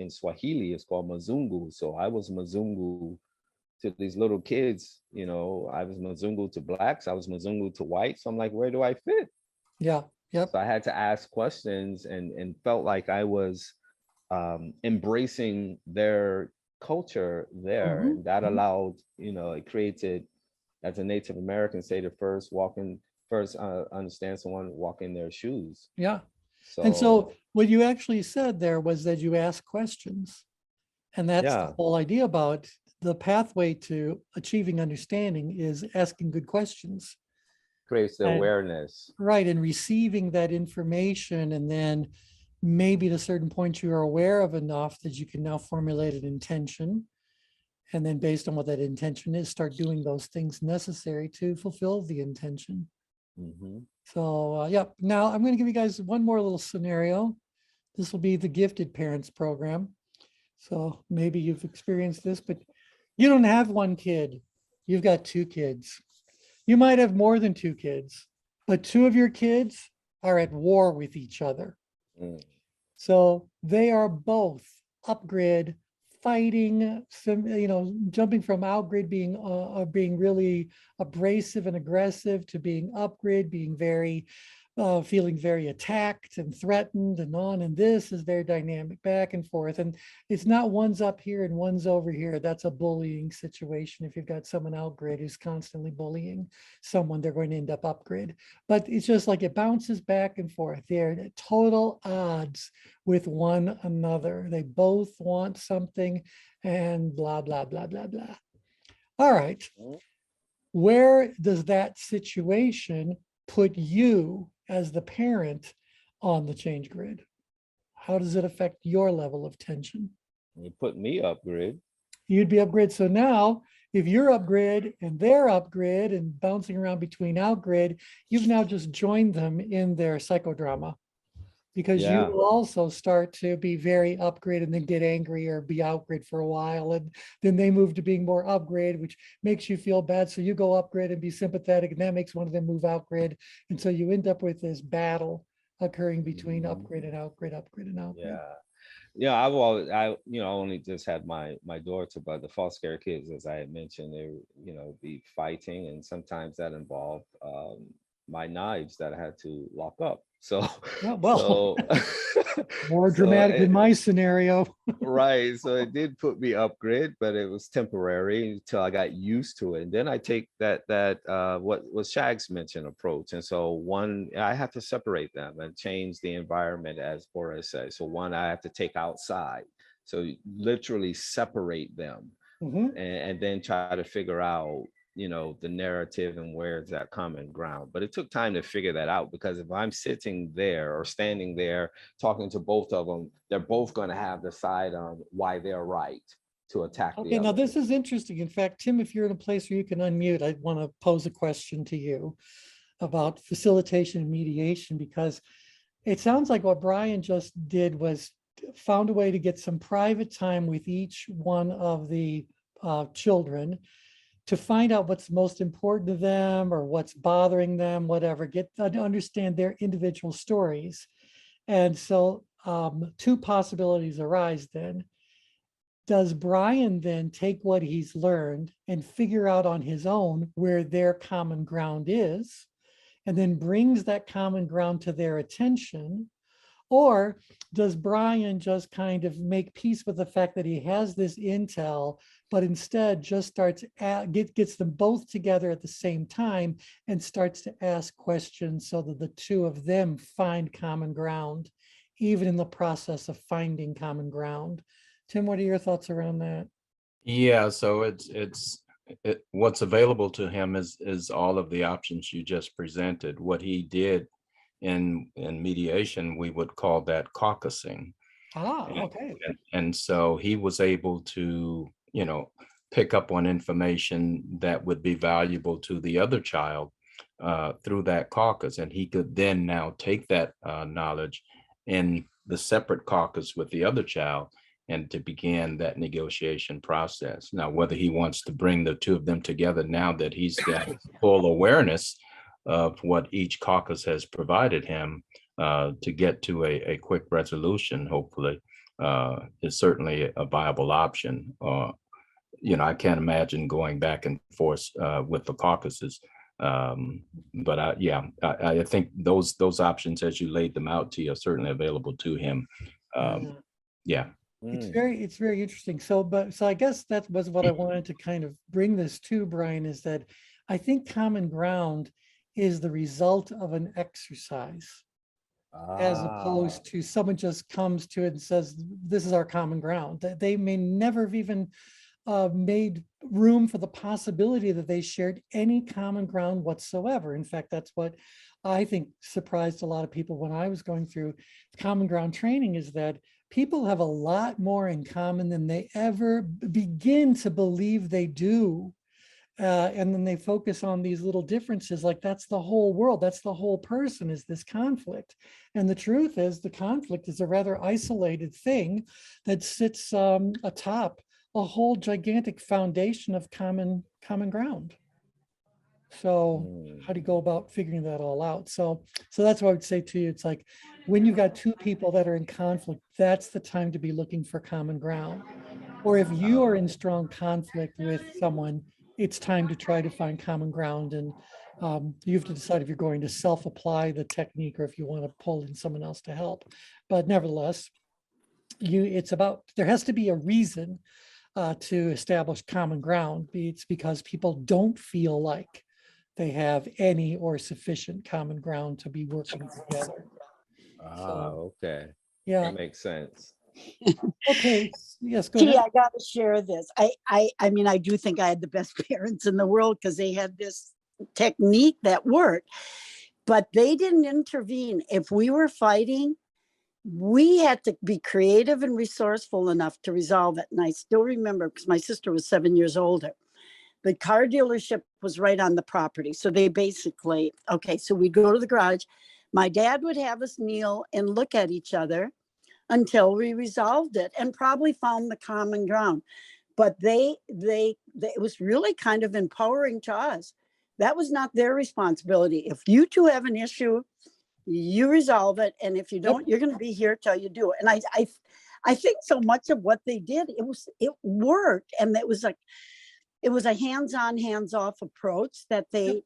Swahili it's called Mazungu. So I was Mazungu to these little kids. I was Mazungu to blacks, I was Mazungu to whites. So I'm like, where do I fit? Yeah. Yep. So I had to ask questions, and felt like I was embracing their culture there. And that allowed, it created, as a Native American, say, to first understand someone, walk in their shoes. Yeah. And so what you actually said there was that you ask questions. And that's the whole idea about the pathway to achieving understanding, is asking good questions. Creates the awareness. Right. And receiving that information. And then maybe at a certain point you are aware of enough that you can now formulate an intention. And then based on what that intention is, start doing those things necessary to fulfill the intention. Mhm. So, yeah, now I'm going to give you guys one more little scenario. This will be the Gifted Parents program. So maybe you've experienced this, but you don't have one kid. You've got two kids. You might have more than two kids, but two of your kids are at war with each other. Mm. So they are both upgrid, fighting, some, jumping from outgrid, being really abrasive and aggressive, to being upgrid, being very, feeling very attacked and threatened and on. And this is their dynamic back and forth. And it's not one's up here and one's over here. That's a bullying situation. If you've got someone outgrid who's constantly bullying someone, they're going to end up upgrid. But it's just like it bounces back and forth. They're at total odds with one another. They both want something and blah, blah, blah, blah, blah. All right. Where does that situation put you as the parent on the change grid? How does it affect your level of tension? You put me upgrid. You'd be upgrid. So now if you're upgrid and they're upgrid and bouncing around between outgrid, you've now just joined them in their psychodrama, because you Yeah. will also start to be very upgrade and then get angry or be outgrid for a while. And then they move to being more upgrade, which makes you feel bad. So you go upgrade and be sympathetic, and that makes one of them move outgrid. And so you end up with this battle occurring between upgrade and outgrid, upgrade and outgrid. Yeah. Yeah, I've always, only just had my daughter, but the foster care kids, as I had mentioned, they, be fighting, and sometimes that involved my knives that I had to lock up. So, Yeah, well, so more so dramatic than it- my scenario. right. So it did put me upgrade, but it was temporary until I got used to it. And then I take that what Shags mentioned approach. And so one, I have to separate them and change the environment, as Boris says. So one, I have to take outside. So literally separate them, Mhm. and then try to figure out, the narrative and where's that common ground. But it took time to figure that out, because if I'm sitting there or standing there talking to both of them, they're both going to have the side on why they're right to attack the Okay, now other. this is interesting. In fact, Tim, if you're in a place where you can unmute, I want to pose a question to you about facilitation and mediation, because it sounds like what Brian just did was found a way to get some private time with each one of the children to find out what's most important to them or what's bothering them, whatever, get to understand their individual stories. And so two possibilities arise then. Does Brian then take what he's learned and figure out on his own where their common ground is, and then brings that common ground to their attention? Or does Brian just kind of make peace with the fact that he has this intel, but instead just starts gets them both together at the same time and starts to ask questions so that the two of them find common ground, even in the process of finding common ground? Tim, what are your thoughts around that? Yeah, so what's available to him is all of the options you just presented. What he did in mediation, we would call that caucusing. Okay. And so he was able to, pick up on information that would be valuable to the other child through that caucus. And he could then now take that knowledge in the separate caucus with the other child and to begin that negotiation process. Now, whether he wants to bring the two of them together now that he's got full awareness of what each caucus has provided him to get to a quick resolution, hopefully, is certainly a viable option. I can't imagine going back and forth with the caucuses. But I think those options, as you laid them out to you, are certainly available to him. Yeah. It's very interesting. So I guess that was what I wanted to kind of bring this to, Brian, is that I think common ground is the result of an exercise, as opposed to someone just comes to it and says, this is our common ground. They may never have even made room for the possibility that they shared any common ground whatsoever. In fact, that's what I think surprised a lot of people when I was going through common ground training, is that people have a lot more in common than they ever begin to believe they do. And then they focus on these little differences, like that's the whole world, that's the whole person, is this conflict. And the truth is the conflict is a rather isolated thing that sits atop a whole gigantic foundation of common ground. So how do you go about figuring that all out? So that's what I would say to you. It's like when you've got two people that are in conflict, that's the time to be looking for common ground. Or if you are in strong conflict with someone, it's time to try to find common ground. And you have to decide if you're going to self-apply the technique or if you want to pull in someone else to help. But nevertheless, it's about, there has to be a reason to establish common ground. It's because people don't feel like they have any or sufficient common ground to be working together. Okay. Yeah. That makes sense. Okay. Yes, go T, ahead. I got to share this. I mean, I do think I had the best parents in the world because they had this technique that worked, but they didn't intervene. If we were fighting, we had to be creative and resourceful enough to resolve it. And I still remember, because my sister was 7 years older, the car dealership was right on the property. So they basically, okay, so we'd go to the garage. My dad would have us kneel and look at each other until we resolved it and probably found the common ground. But it was really kind of empowering to us. That was not their responsibility. If you two have an issue, you resolve it. And if you don't, you're going to be here till you do it. And I think so much of what they did, it worked. And it was a hands-on, hands-off approach that they,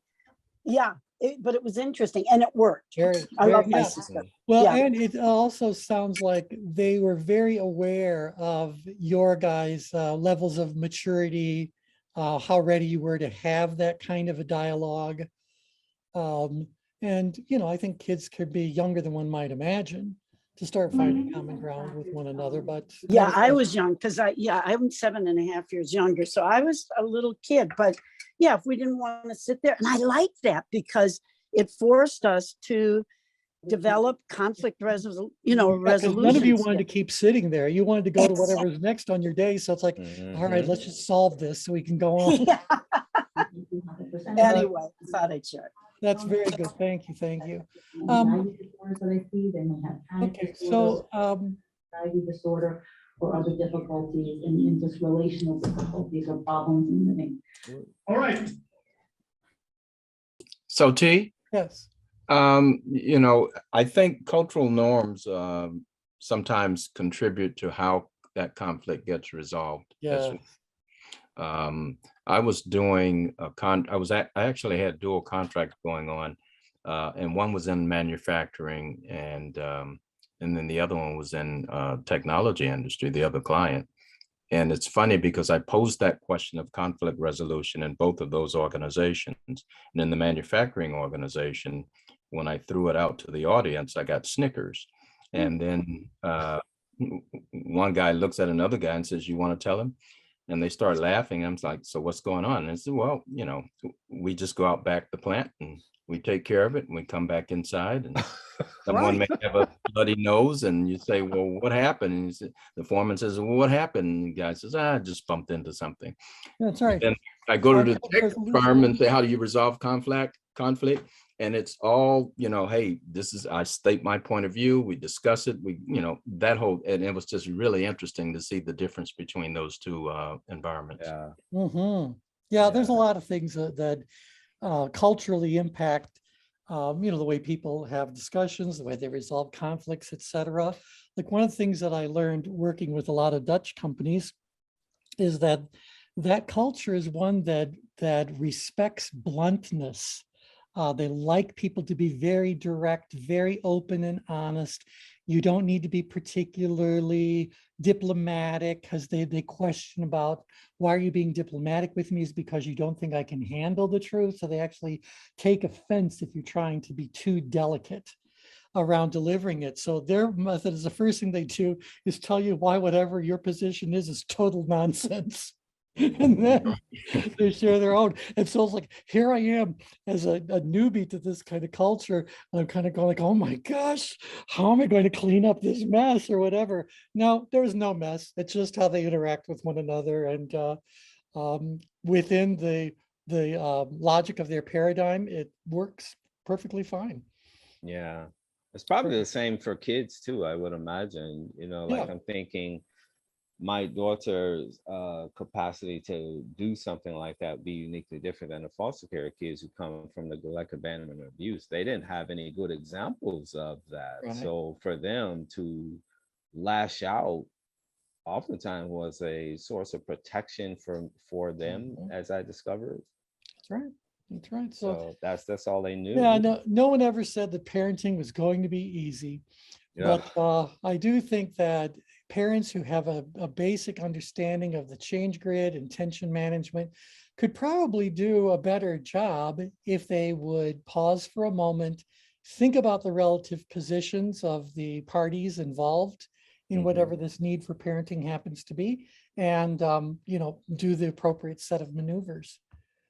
but it was interesting and it worked. I love my sister. Well, and it also sounds like they were very aware of your guys' levels of maturity, how ready you were to have that kind of a dialogue. And, I think kids could be younger than one might imagine to start finding common ground with one another. But I was young because I'm 7.5 years younger. So I was a little kid, but if we didn't want to sit there, and I liked that because it forced us to develop conflict resolution. None of you wanted to keep sitting there. You wanted to go to whatever's next on your day. So it's like, all right, let's just solve this so we can go on. Anyway, I thought I'd share. That's very good. Thank you. Okay, so anxiety disorder or other difficulties in just relational difficulties or problems in living. All right. So T, yes. I think cultural norms sometimes contribute to how that conflict gets resolved. Yeah. I was doing I actually had dual contracts going on, and one was in manufacturing, and then the other one was in technology industry, the other client. And it's funny because I posed that question of conflict resolution in both of those organizations. And in the manufacturing organization, when I threw it out to the audience, I got snickers. And then one guy looks at another guy and says, "You want to tell him?" And they start laughing. I'm like, "So what's going on?" And I said, "Well, we just go out back the plant and we take care of it, and we come back inside, and someone may have a bloody nose, and you say, 'Well, what happened?' And the foreman says, 'Well, what happened?' And the guy says, 'I just bumped into something.'" That's right. And I go to the tech firm and say, "How do you resolve conflict?" And it's all, hey, I state my point of view. We discuss it. That whole, and it was just really interesting to see the difference between those two environments. Yeah. Mm-hmm. Yeah, there's a lot of things that culturally impact, the way people have discussions, the way they resolve conflicts, etc. Like one of the things that I learned working with a lot of Dutch companies is that culture is one that respects bluntness. They like people to be very direct, very open and honest. You don't need to be particularly diplomatic because they question about, why are you being diplomatic with me? Is because you don't think I can handle the truth. So they actually take offense if you're trying to be too delicate around delivering it. So their method is the first thing they do is tell you why whatever your position is total nonsense. and then they share their own. And so it's like, here I am as a newbie to this kind of culture. And I'm kind of going like, oh my gosh, how am I going to clean up this mess or whatever? No, there's no mess. It's just how they interact with one another. And within the logic of their paradigm, it works perfectly fine. Yeah. It's probably the same for kids too, I would imagine. Like Yeah. I'm thinking my daughter's capacity to do something like that be uniquely different than the foster care kids who come from neglect, abandonment, or abuse. They didn't have any good examples of that. Right. So for them to lash out oftentimes was a source of protection for them, as I discovered. That's right. That's right. So that's all they knew. Yeah, no one ever said that parenting was going to be easy. Yeah. But I do think that parents who have a basic understanding of the change grid and tension management could probably do a better job if they would pause for a moment, think about the relative positions of the parties involved in whatever this need for parenting happens to be, and do the appropriate set of maneuvers.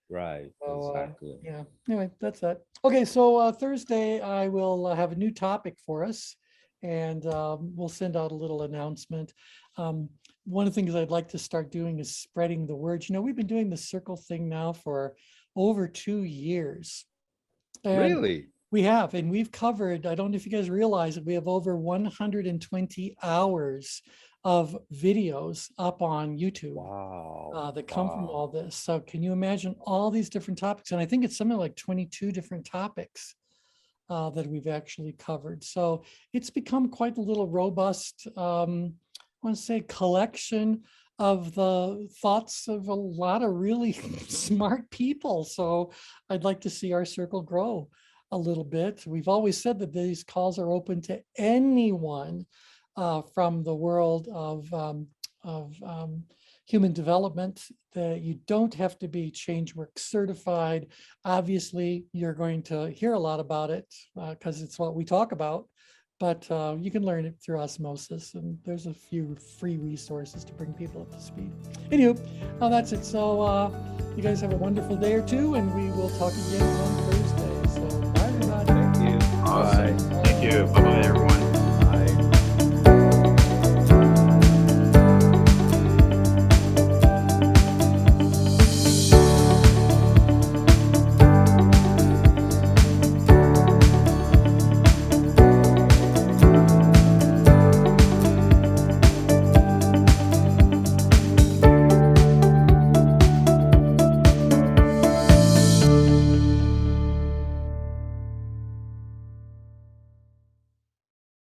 Right. So, Exactly. yeah. Anyway, that's that. Okay, so Thursday I will have a new topic for us, and we'll send out a little announcement. One of the things I'd like to start doing is spreading the word. We've been doing the circle thing now for over 2 years. And Really? we have, and we've covered, I don't know if you guys realize that we have over 120 hours of videos up on YouTube. Wow. That come from all this. So can you imagine all these different topics? And I think it's something like 22 different topics that we've actually covered. So it's become quite a little robust, I want to say, collection of the thoughts of a lot of really smart people. So I'd like to see our circle grow a little bit. We've always said that these calls are open to anyone from the world of human development, that you don't have to be ChangeWorks certified. Obviously, you're going to hear a lot about it because it's what we talk about, but you can learn it through osmosis, and there's a few free resources to bring people up to speed. Anywho, that's it. So you guys have a wonderful day or two, and we will talk again on Thursday.